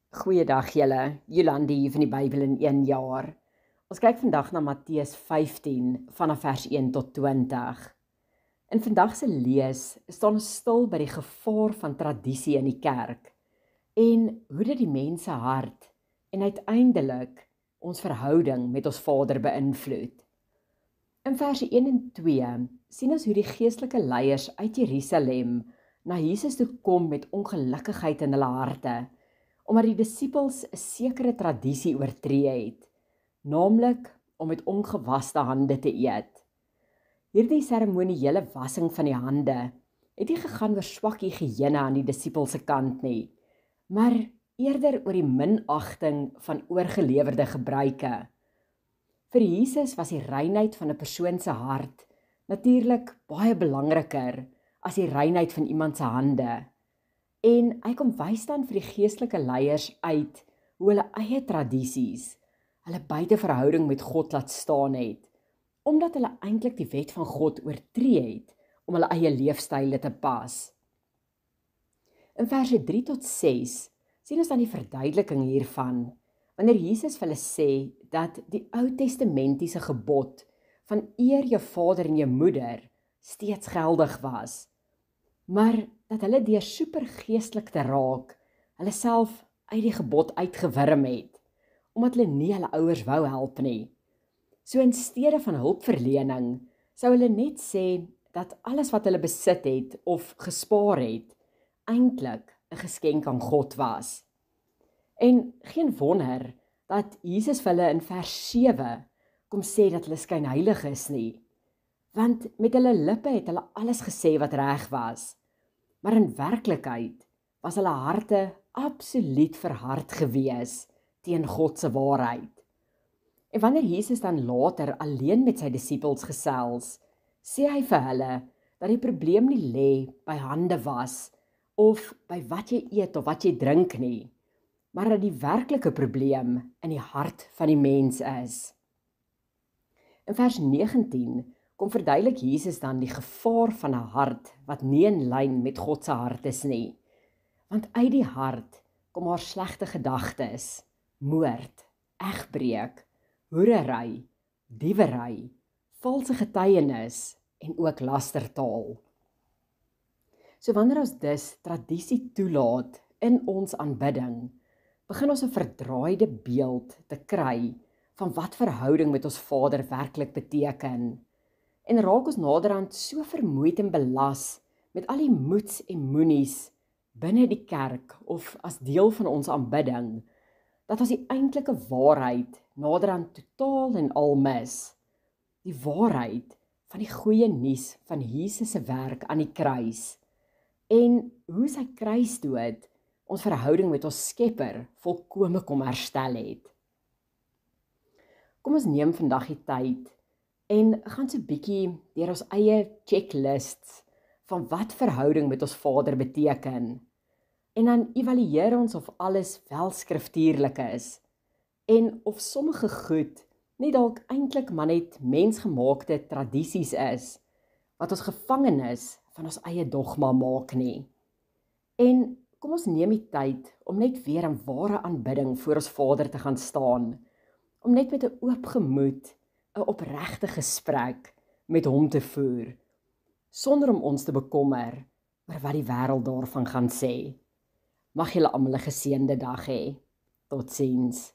Goeiedag julle, Jolandi hier van die Bybel in 1 jaar. Ons kyk vandag na Matteus 15 vanaf vers 1 tot 20. In vandag se lees staan ons stil by die gevaar van tradisie in die kerk en hoe dit die mens se hart en uiteindelik ons verhouding met ons Vader beïnvloed. In vers 1 en 2 sien ons hoe die geestelike leiers uit Jerusalem na Jesus toe kom met ongelukkigheid in hulle harte, omdat die disippels 'n sekere tradisie oortree het, naamlik om met ongewaste hande te eet. Hierdie seremoniële wassing van die hande het nie gegaan oor swak higiëne aan die disippels se kant nie, maar eerder oor die minagting van oorgelewerde gebruike. Vir Jesus was die reinheid van 'n persoon se hart natuurlik baie belangriker as die reinheid van iemand se hande. En hy kom wys dan vir die geestelike leiers uit hoe hulle eie tradisies hulle buite verhouding met God laat staan het, omdat hulle eintlik die wet van God oortree het om hulle eie leefstyle te pas. In verse 3 tot 6 sien ons dan die verduideliking hiervan, wanneer Jesus vir hulle sê dat die Ou Testamentiese gebod van eer jou vader en jou moeder steeds geldig was, maar dat hulle deur supergeestelik te raak, hulle self uit die gebod uitgewurm het, omdat hulle nie hulle ouers wou help nie. So in steede van hulpverlening, sou hulle net sê dat alles wat hulle besit het of gespaar het, eintlik 'n geskenk aan God was. En geen wonder dat Jesus vir hulle in vers 7 kom sê dat hulle skynheilig is nie, want met hulle lippe het hulle alles gesê wat reg was, maar in werklikheid was hulle harte absoluut verhard gewees teen God se waarheid. En wanneer Jesus dan later alleen met sy disippels gesels, sê hy vir hulle dat die probleem nie lê by hande was of by wat jy eet of wat jy drink nie, maar dat die werklike probleem in die hart van die mens is. In vers 19 kom verduidelik Jesus dan die gevaar van 'n hart wat nie in lyn met God se hart is nie. Want uit die hart kom haar slegte gedagtes, moord, egbreek, hoerery, diewery, valse getuienis en ook lastertaal. So wanneer ons dus tradisie toelaat in ons aanbidding, begin ons 'n verdraaide beeld te kry van wat verhouding met ons Vader werklik beteken. En raak ons naderhand so vermoeid en belas met al die moets en moenies binne die kerk of as deel van ons aanbidding, dat ons die eintlike waarheid naderhand totaal en al mis. Die waarheid van die goeie nuus van Jesus se werk aan die kruis en hoe sy kruisdood ons verhouding met ons Skepper volkome kom herstel het. Kom ons neem vandag die tyd en gaan so bietjie deur ons eie checklists van wat verhouding met ons Vader beteken. En dan evalueer ons of alles wel skriftuurlik is en of sommige goed nie dalk eintlik maar net mensgemaakte tradisies is wat ons gevangenes van ons eie dogma maak nie. En kom ons neem die tyd om net weer in ware aanbidding voor ons Vader te gaan staan, om net met 'n oop gemoed 'n opregte gesprek met hom te voer, sonder om ons te bekommer oor wat die wêreld daarvan gaan sê. Mag julle almal 'n geseënde dag hê. Totsiens.